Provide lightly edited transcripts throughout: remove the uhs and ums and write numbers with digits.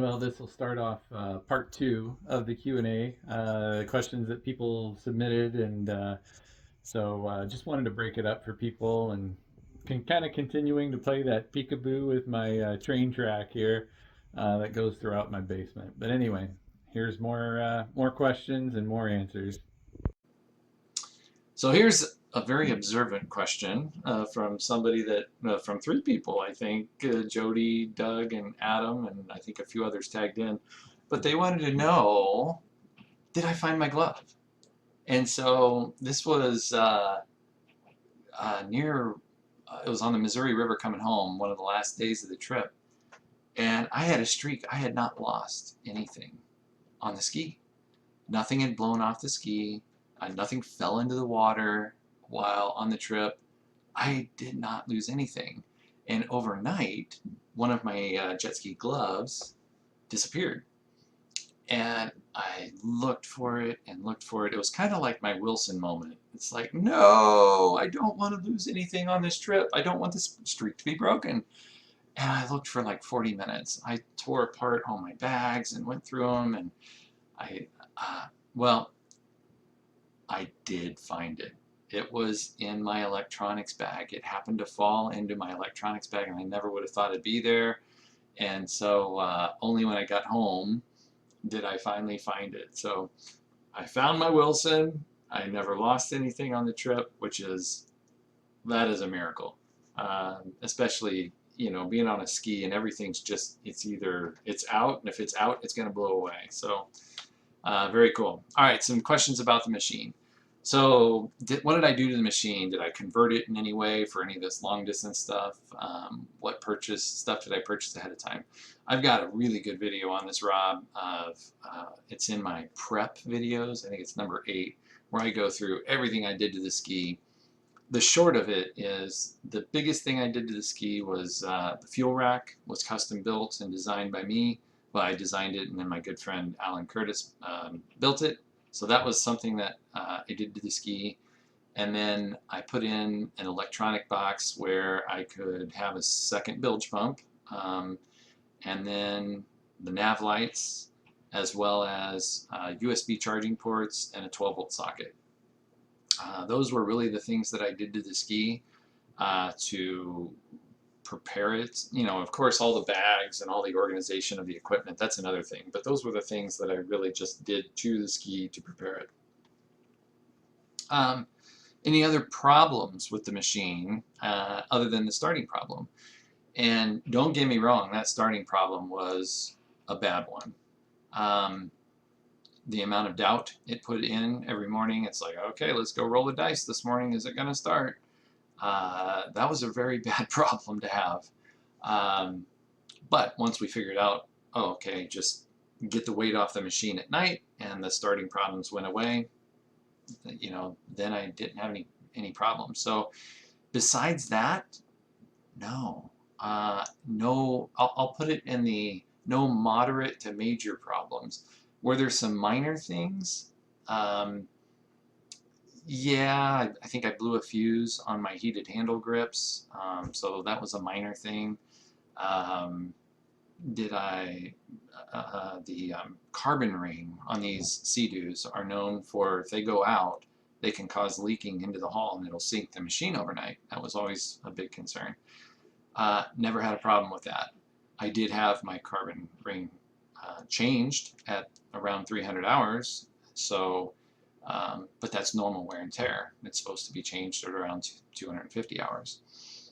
Well, this will start off part two of the Q&A, questions that people submitted, and just wanted to break it up for people and kind of continuing to play that peekaboo with my train track here that goes throughout my basement. But anyway, here's more questions and more answers. So here's a very observant question from somebody that, from three people, I think, Jody, Doug, and Adam, and I think a few others tagged in. But they wanted to know, did I find my glove? And so this was it was on the Missouri River coming home, one of the last days of the trip. And I had a streak. I had not lost anything on the ski. Nothing had blown off the ski. Nothing fell into the water while on the trip. I did not lose anything. And overnight, one of my jet ski gloves disappeared. And I looked for it and looked for it. It was kind of like my Wilson moment. It's like, no, I don't want to lose anything on this trip. I don't want this streak to be broken. And I looked for like 40 minutes. I tore apart all my bags and went through them. And I, well, I did find it. It was in my electronics bag. It happened to fall into my electronics bag, and I never would have thought it'd be there. And so only when I got home did I finally find it. So I found my Wilson. I never lost anything on the trip, that is a miracle. Especially, being on a ski and everything's just, it's out, and if it's out, it's going to blow away. So very cool. All right, some questions about the machine. So what did I do to the machine? Did I convert it in any way for any of this long distance stuff? What stuff did I purchase ahead of time? I've got a really good video on this, Rob. It's in my prep videos. I think it's number 8, where I go through everything I did to the ski. The short of it is the biggest thing I did to the ski was the fuel rack was custom built and designed by me. Well, I designed it, and then my good friend Alan Curtis built it. So that was something that I did to the ski. And then I put in an electronic box where I could have a second bilge pump, and then the nav lights, as well as USB charging ports and a 12-volt socket. Those were really the things that I did to the ski to prepare it. Of course, all the bags and all the organization of the equipment, that's another thing. But those were the things that I really just did to the ski to prepare it. Any other problems with the machine other than the starting problem? And don't get me wrong, that starting problem was a bad one. The amount of doubt it put in every morning, it's like, okay, let's go roll the dice this morning. Is it going to start? That was a very bad problem to have. But once we figured out, oh, okay, just get the weight off the machine at night and the starting problems went away, then I didn't have any problems. So besides that, no. No, I'll put it in the no moderate to major problems. Were there some minor things? Yeah, I think I blew a fuse on my heated handle grips, so that was a minor thing. The carbon ring on these SeaDoos are known for, if they go out, they can cause leaking into the hull and it'll sink the machine overnight. That was always a big concern. Never had a problem with that. I did have my carbon ring changed at around 300 hours, so but that's normal wear and tear. It's supposed to be changed at around 250 hours.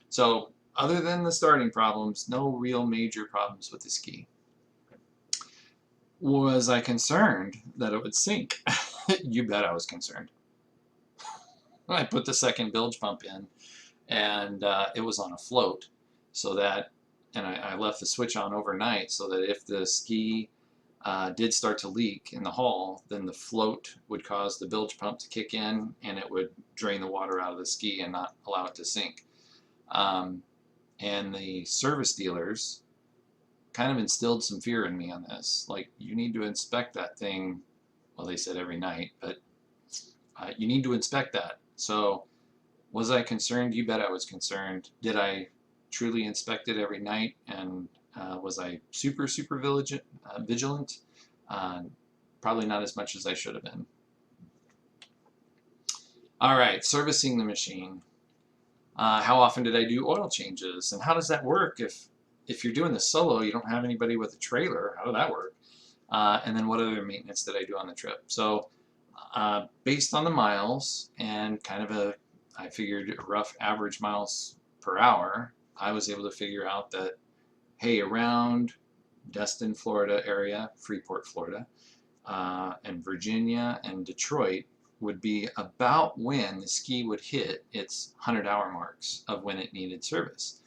So other than the starting problems, no real major problems with the ski. Was I concerned that it would sink? You bet I was concerned. I put the second bilge pump in, and it was on a float, and I left the switch on overnight so that if the ski did start to leak in the hull, then the float would cause the bilge pump to kick in, and it would drain the water out of the ski and not allow it to sink. And the service dealers kind of instilled some fear in me on this. Like, you need to inspect that thing. Well, they said every night, but you need to inspect that. So was I concerned? You bet I was concerned. Did I truly inspect it every night and Was I super vigilant? Uh, Probably not as much as I should have been. All right, servicing the machine. How often did I do oil changes, and how does that work if you're doing this solo? You don't have anybody with a trailer. How did that work? And then what other maintenance did I do on the trip? So based on the miles and kind of I figured rough average miles per hour, I was able to figure out that, hey, around Destin, Florida area, Freeport, Florida, and Virginia and Detroit would be about when the ski would hit its 100-hour marks of when it needed service.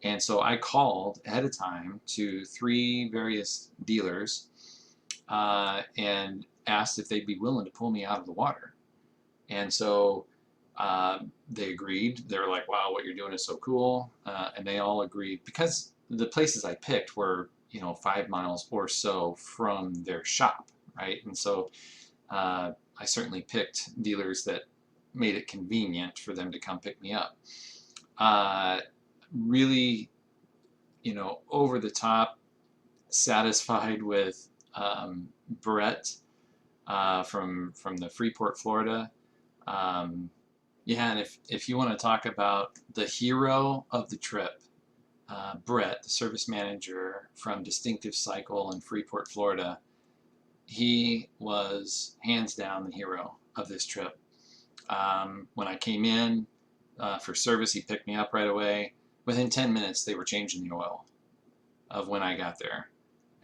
And so I called ahead of time to 3 various dealers and asked if they'd be willing to pull me out of the water. And so they agreed. They were like, wow, what you're doing is so cool. And they all agreed because the places I picked were, 5 miles or so from their shop, right? And so I certainly picked dealers that made it convenient for them to come pick me up. Really, over the top, satisfied with Brett from the Freeport, Florida. Yeah, and if you want to talk about the hero of the trip, Brett, the service manager from Distinctive Cycle in Freeport, Florida, he was hands down the hero of this trip. When I came in for service, he picked me up right away. Within 10 minutes, they were changing the oil of when I got there.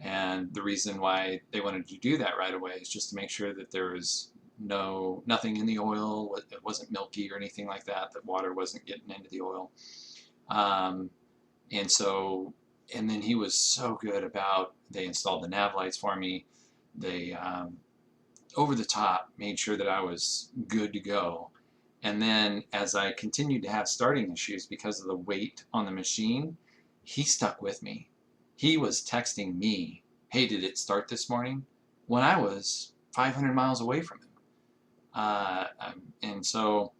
And the reason why they wanted to do that right away is just to make sure that there was nothing in the oil, it wasn't milky or anything like that, that water wasn't getting into the oil. And then he was so good about, they installed the nav lights for me. They, over the top, made sure that I was good to go. And then as I continued to have starting issues because of the weight on the machine, he stuck with me. He was texting me, hey, did it start this morning? When I was 500 miles away from him. And so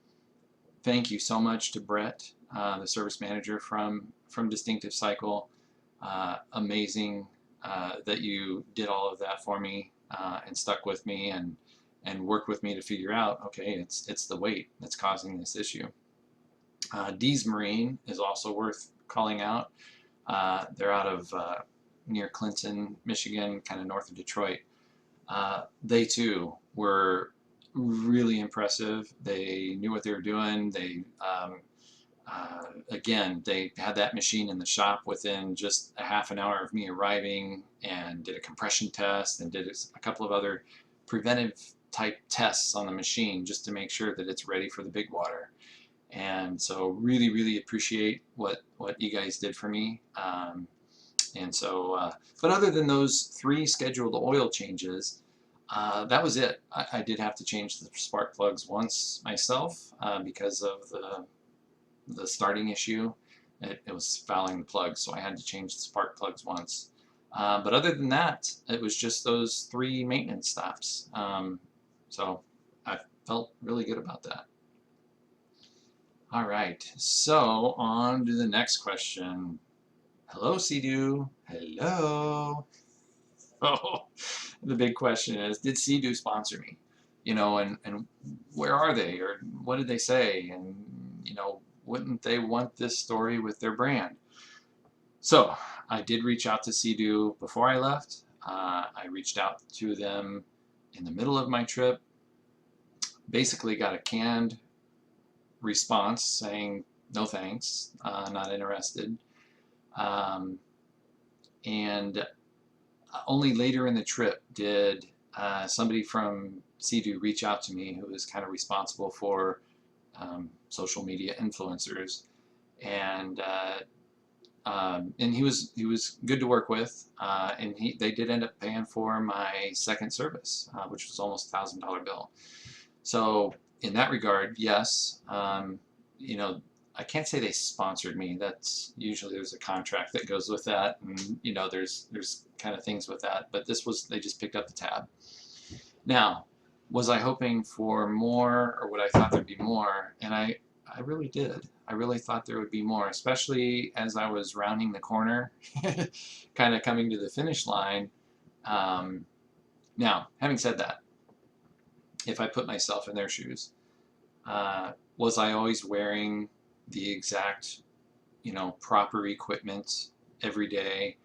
thank you so much to Brett, the service manager from Distinctive Cycle. Amazing that you did all of that for me and stuck with me and worked with me to figure out, okay, it's the weight that's causing this issue. Dees Marine is also worth calling out. They're out of near Clinton, Michigan, kind of north of Detroit. They too were really impressive. They knew what they were doing. Again, they had that machine in the shop within just a half an hour of me arriving, and did a compression test and did a couple of other preventive type tests on the machine just to make sure that it's ready for the big water. And so really appreciate what you guys did for me. But other than those 3 scheduled oil changes, that was it. I did have to change the spark plugs once myself because of the starting issue. It was fouling the plugs, so I had to change the spark plugs once. But other than that, it was just those 3 maintenance stops. So I felt really good about that. All right, so on to the next question. Hello, SeaDoo. Hello. Oh, the big question is, did SeaDoo sponsor me? And where are they, or what did they say? And wouldn't they want this story with their brand? So I did reach out to SeaDoo before I left. I reached out to them in the middle of my trip. Basically got a canned response saying no thanks, not interested. And only later in the trip did somebody from SeaDoo reach out to me, who was kind of responsible for social media influencers, and he was good to work with, and they did end up paying for my second service, which was almost $1,000 bill. So in that regard, yes, I can't say they sponsored me. That's usually, there's a contract that goes with that, and there's kind of things with that. But they just picked up the tab. Now, was I hoping for more, or what I thought there'd be more? And I really did. I really thought there would be more, especially as I was rounding the corner, kind of coming to the finish line. Um, Now, having said that, if I put myself in their shoes, was I always wearing the exact, proper equipment every day?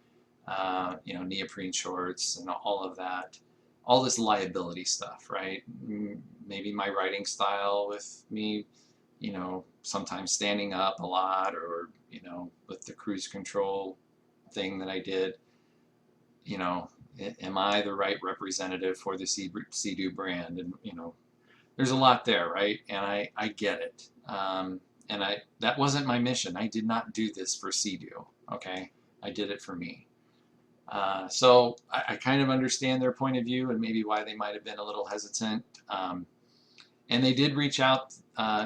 Neoprene shorts and all of that, all this liability stuff, right? Maybe my writing style with me, sometimes standing up a lot, or with the cruise control thing that I did, you know, am I the right representative for the SeaDoo brand? And there's a lot there, right? And I get it. And that wasn't my mission. I did not do this for SeaDoo. Okay, I did it for me. So I kind of understand their point of view and maybe why they might have been a little hesitant. And they did reach out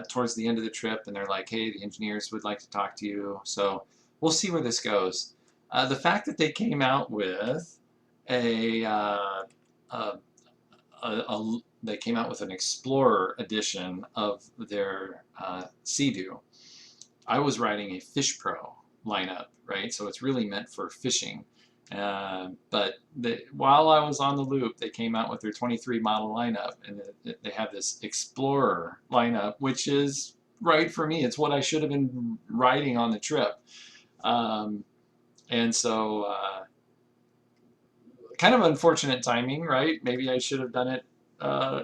towards the end of the trip, and they're like, "Hey, the engineers would like to talk to you." So we'll see where this goes. The fact that they came out with a, uh, a, they came out with an Explorer edition of their SeaDoo. I was riding a Fish Pro lineup, right? So it's really meant for fishing. But while I was on the loop, they came out with their 23 model lineup, and they have this Explorer lineup, which is right for me. It's what I should have been riding on the trip. Um, and so, kind of unfortunate timing, right? Maybe I should have done it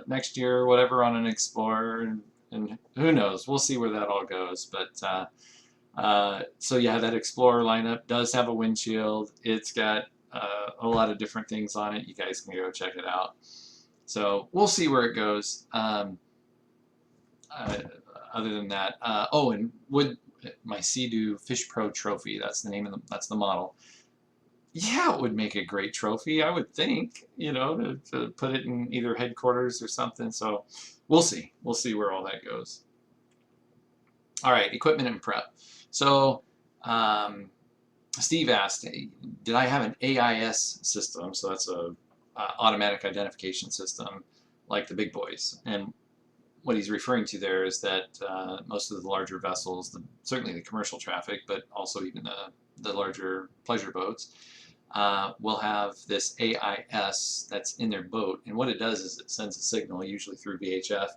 next year or whatever on an Explorer, and who knows? We'll see where that all goes. But so yeah, that Explorer lineup does have a windshield. It's got a lot of different things on it. You guys can go check it out. So we'll see where it goes. Other than that, and would my SeaDoo Fish Pro Trophy? That's the name of that's the model. Yeah, it would make a great trophy, I would think. To put it in either headquarters or something. So we'll see. We'll see where all that goes. All right, equipment and prep. So um, Steve asked, did I have an AIS system? So that's a automatic identification system like the big boys. And what he's referring to there is that most of the larger vessels, certainly the commercial traffic, but also even the larger pleasure boats, will have this AIS that's in their boat. And what it does is it sends a signal, usually through VHF,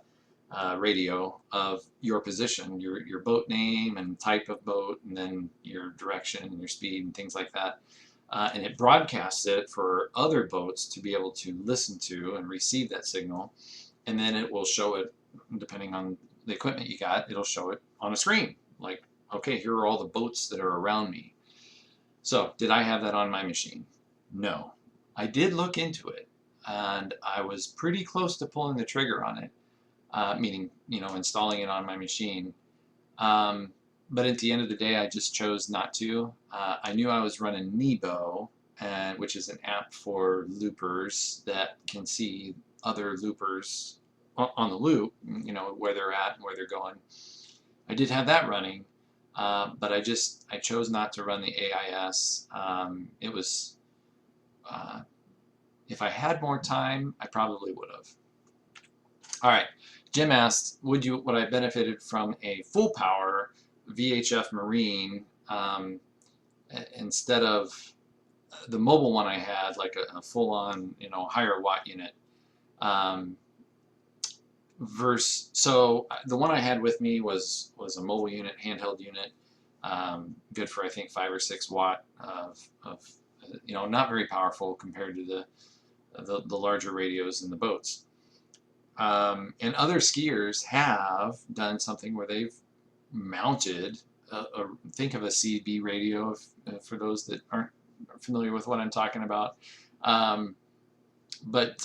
radio, of your position, your boat name and type of boat, and then your direction and your speed and things like that. And it broadcasts it for other boats to be able to listen to and receive that signal. And then it will show it, depending on the equipment you got, it'll show it on a screen. Like, okay, here are all the boats that are around me. So, did I have that on my machine? No. I did look into it, and I was pretty close to pulling the trigger on it. Meaning, installing it on my machine. But at the end of the day, I just chose not to. I knew I was running Nebo, which is an app for loopers that can see other loopers on the loop, where they're at and where they're going. I did have that running, but I chose not to run the AIS. It was, if I had more time, I probably would have. All right. Jim asked, would I benefited from a full power VHF Marine instead of the mobile one I had, like a full on, higher watt unit. So the one I had with me was a mobile unit, handheld unit, good for I think 5 or 6 watt of not very powerful compared to the larger radios in the boats. And other skiers have done something where they've mounted think of a CB radio for those that aren't familiar with what I'm talking about. But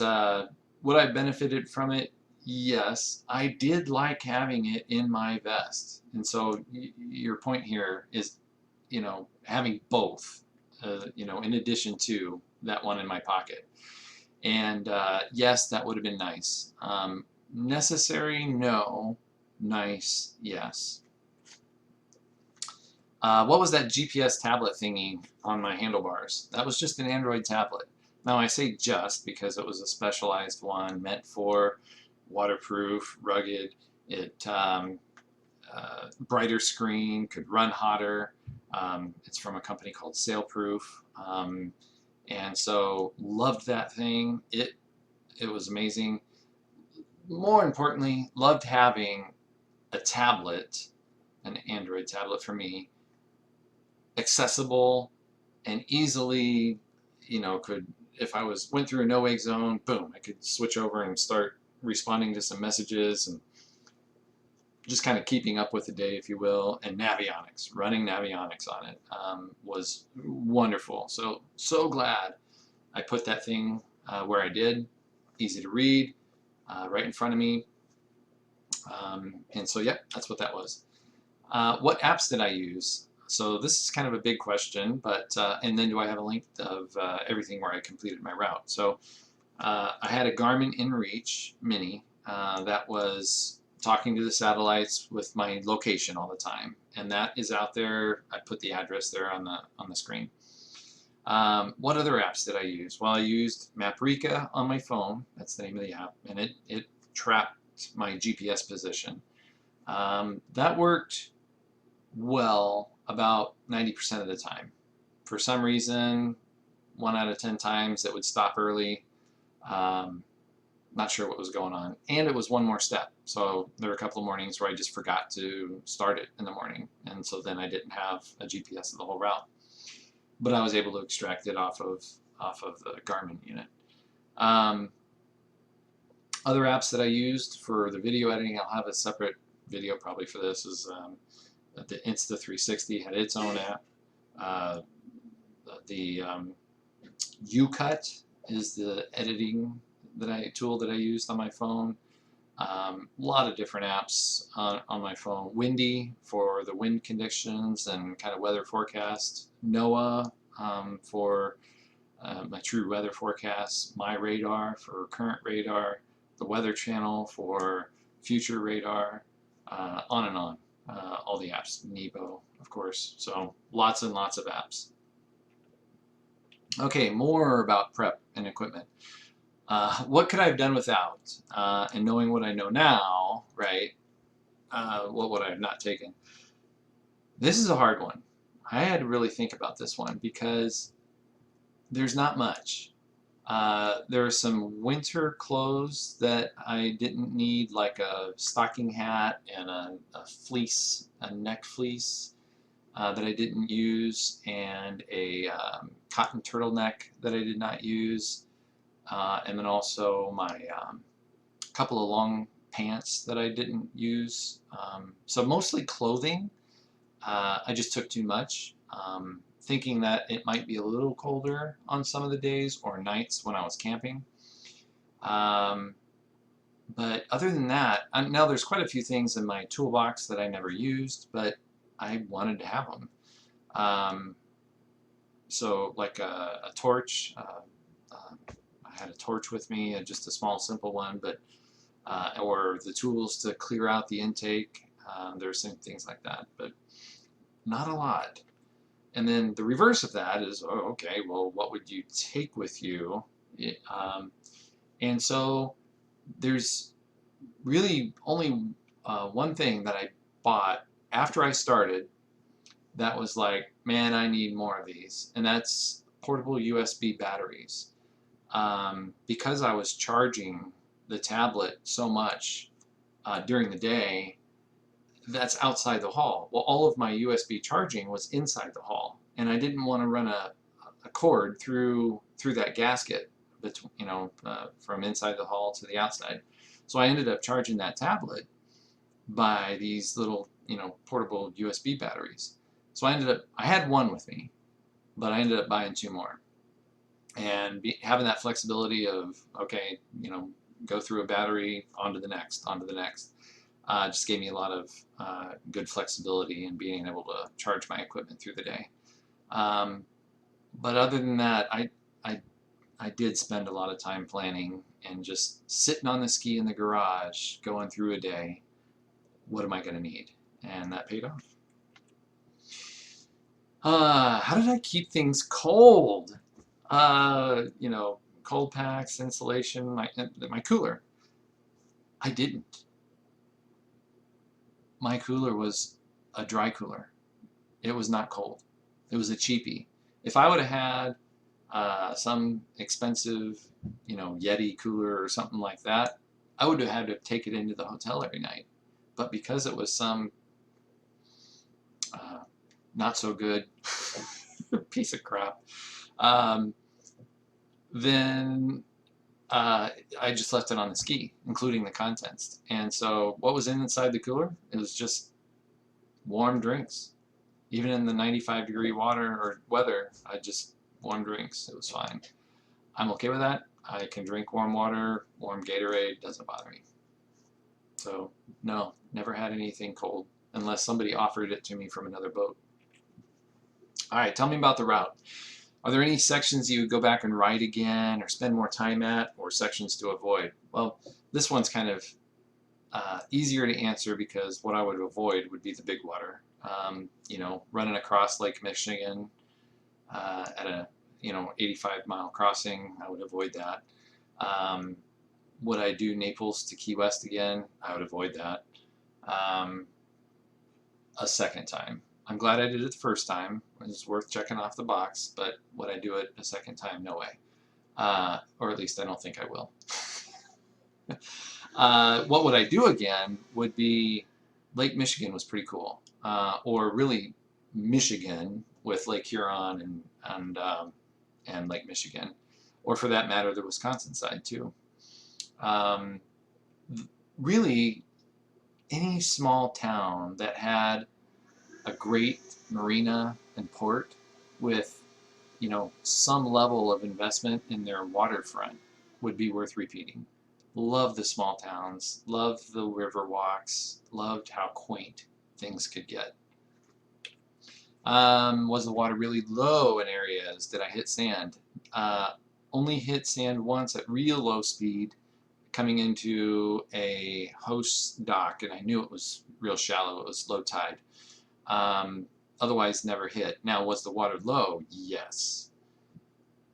would I benefited from it? Yes, I did like having it in my vest. And so your point here is, having both, in addition to that one in my pocket. And yes, that would have been nice. Necessary? No. Nice? Yes. What was that GPS tablet thingy on my handlebars? That was just an Android tablet. Now I say just because it was a specialized one meant for waterproof, rugged. It brighter screen, could run hotter. It's from a company called Sailproof, and so loved that thing. It was amazing. More importantly, loved having a tablet, an Android tablet for me, accessible and easily, could, if I went through a no wake zone, boom, I could switch over and start responding to some messages and just kind of keeping up with the day, if you will. And Navionics, running Navionics on it, was wonderful. So glad I put that thing where I did. Easy to read, right in front of me. And so, yep, that's what that was. What apps did I use? So this is kind of a big question, but and then do I have a link of everything where I completed my route? So I had a Garmin InReach Mini that was talking to the satellites with my location all the time, and that is out there. I put the address there on the screen. What other apps did I use? Well, I used Maprika on my phone. That's the name of the app, and it tracked my GPS position. That worked well about 90% of the time. For some reason, 1 out of 10 times it would stop early. Not sure what was going on. And it was one more step. So there were a couple of mornings where I just forgot to start it in the morning. And so then I didn't have a GPS of the whole route. But I was able to extract it off of the Garmin unit. Other apps that I used for the video editing, I'll have a separate video probably for this, is the Insta360 had its own app. The UCut is the editing tool that I used on my phone. A lot of different apps on my phone. Windy for the wind conditions and kind of weather forecast. NOAA for my true weather forecasts. My radar for current radar. The Weather Channel for future radar. On and on. All the apps. Nebo, of course. So lots and lots of apps. Okay, more about prep and equipment. What could I have done without? And knowing what I know now, right, what would I have not taken? This is a hard one. I had to really think about this one because there's not much. There are some winter clothes that I didn't need, like a stocking hat and a fleece, a neck fleece that I didn't use, and a cotton turtleneck that I did not use. And then also my couple of long pants that I didn't use. So mostly clothing. I just took too much, thinking that it might be a little colder on some of the days or nights when I was camping. But other than that, now there's quite a few things in my toolbox that I never used, but I wanted to have them. So like a torch. I had a torch with me, just a small, simple one, but or the tools to clear out the intake. There's some things like that, but not a lot. And then the reverse of that is, oh, okay, well, what would you take with you? And so there's really only one thing that I bought after I started that was like, man, I need more of these, and that's portable USB batteries. Because I was charging the tablet so much during the day, that's outside the hall. Well, all of my USB charging was inside the hall, and I didn't want to run a cord through that gasket, from inside the hall to the outside. So I ended up charging that tablet by these little, portable USB batteries. So I had one with me, but I ended up buying 2 more. And having that flexibility of, okay, go through a battery, onto the next, just gave me a lot of good flexibility in being able to charge my equipment through the day. But other than that, I did spend a lot of time planning and just sitting on the ski in the garage, going through a day. What am I going to need? And that paid off. How did I keep things cold? Cold packs, insulation, my cooler. I didn't. my cooler was a dry cooler. It was not cold. It was a cheapie. If I would have had some expensive, Yeti cooler or something like that, I would have had to take it into the hotel every night. But because it was some uh, not so good piece of crap, um, then I just left it on the ski, including the contents. And so what was inside the cooler? It was just warm drinks. Even in the 95-degree water or weather, I just warm drinks. It was fine. I'm okay with that. I can drink warm water, warm Gatorade, doesn't bother me. So no, never had anything cold unless somebody offered it to me from another boat. All right, tell me about the route. Are there any sections you would go back and ride again or spend more time at, or sections to avoid? Well, this one's kind of easier to answer because what I would avoid would be the big water. Running across Lake Michigan at a 85-mile crossing, I would avoid that. Would I do Naples to Key West again? I would avoid that a second time. I'm glad I did it the first time. It was worth checking off the box, but would I do it a second time? No way. Or at least I don't think I will. What would I do again would be Lake Michigan was pretty cool. Or really Michigan with Lake Huron and Lake Michigan. Or for that matter, the Wisconsin side too. Um, really, any small town that had a great marina and port with some level of investment in their waterfront would be worth repeating. Love the small towns, loved the river walks, loved how quaint things could get. Was the water really low in areas? Did I hit sand? Only hit sand once at real low speed coming into a host dock, and I knew it was real shallow. It was low tide. Otherwise, never hit. Now, was the water low? Yes.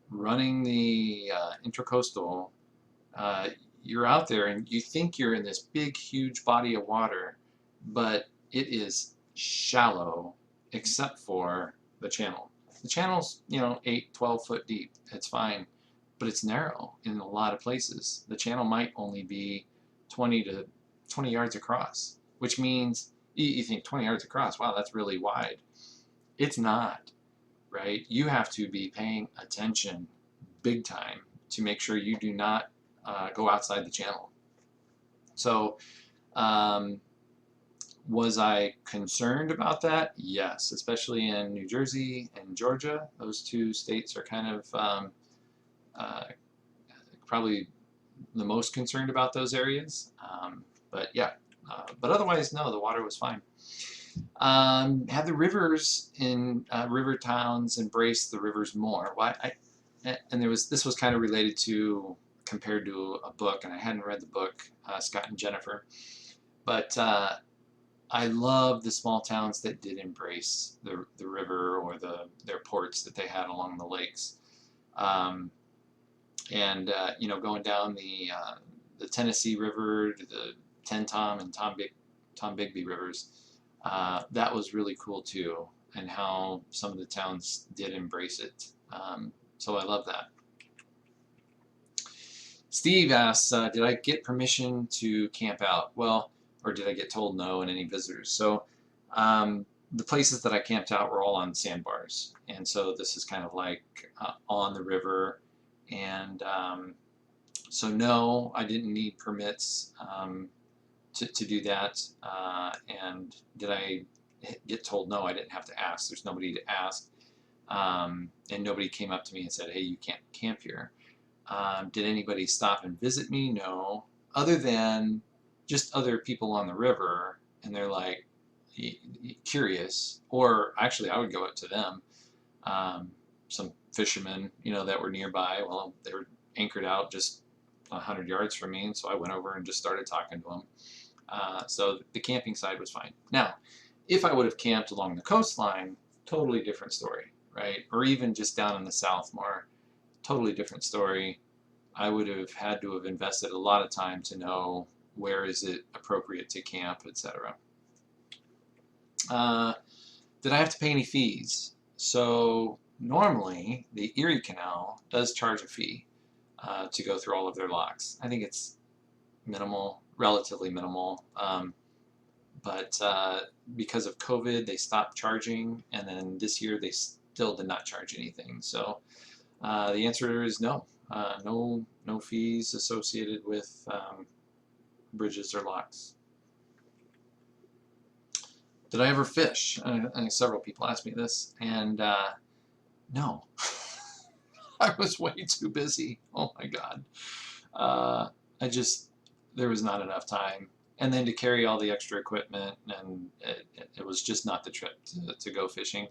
Running the intracoastal, you're out there and you think you're in this big, huge body of water, but it is shallow except for the channel. The channel's, 8, 12 foot deep. It's fine, but it's narrow in a lot of places. The channel might only be 20 to 20 yards across, which means you think 20 yards across, wow, that's really wide. It's not, right? You have to be paying attention big time to make sure you do not go outside the channel. So, was I concerned about that? Yes, especially in New Jersey and Georgia. Those two states are kind of probably the most concerned about those areas. But yeah, but otherwise, no, the water was fine. Have the rivers in river towns embraced the rivers more? And this was kind of related to compared to a book, and I hadn't read the book, Scott and Jennifer, but I love the small towns that did embrace the river or their ports that they had along the lakes. Going down the Tennessee River to the Tenn-Tom and Tombigbee rivers, that was really cool too, and how some of the towns did embrace it. So I love that. Steve asks, did I get permission to camp out? Well, or did I get told no and any visitors? So the places that I camped out were all on sandbars. And so this is kind of like on the river. And so no, I didn't need permits to do that. And did I get told no? I didn't have to ask. There's nobody to ask. And nobody came up to me and said, hey, you can't camp here. Did anybody stop and visit me? No. Other than just other people on the river, and they're like curious, or actually I would go up to them. Some fishermen, that were nearby. Well, they were anchored out just 100 yards from me, and so I went over and just started talking to them. So the camping side was fine. Now, if I would have camped along the coastline, totally different story, right? Or even just down in the south more, totally different story. I would have had to have invested a lot of time to know where is it appropriate to camp, etc. Uh, did I have to pay any fees? So normally the Erie Canal does charge a fee to go through all of their locks. I think it's minimal, relatively minimal. But because of COVID, they stopped charging, and then this year they still did not charge anything. So the answer is no. No fees associated with bridges or locks. Did I ever fish? Several people asked me this, and no. I was way too busy. Oh my God. Uh, I just, there was not enough time. And then to carry all the extra equipment, and it was just not the trip to go fishing.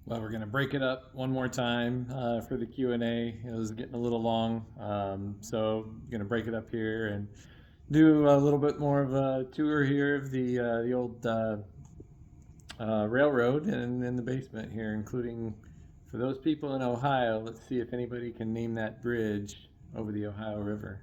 Well, we're going to break it up one more time for the Q&A. It was getting a little long, so I'm going to break it up here and do a little bit more of a tour here of the old railroad and in the basement here, including for those people in Ohio. Let's see if anybody can name that bridge over the Ohio River.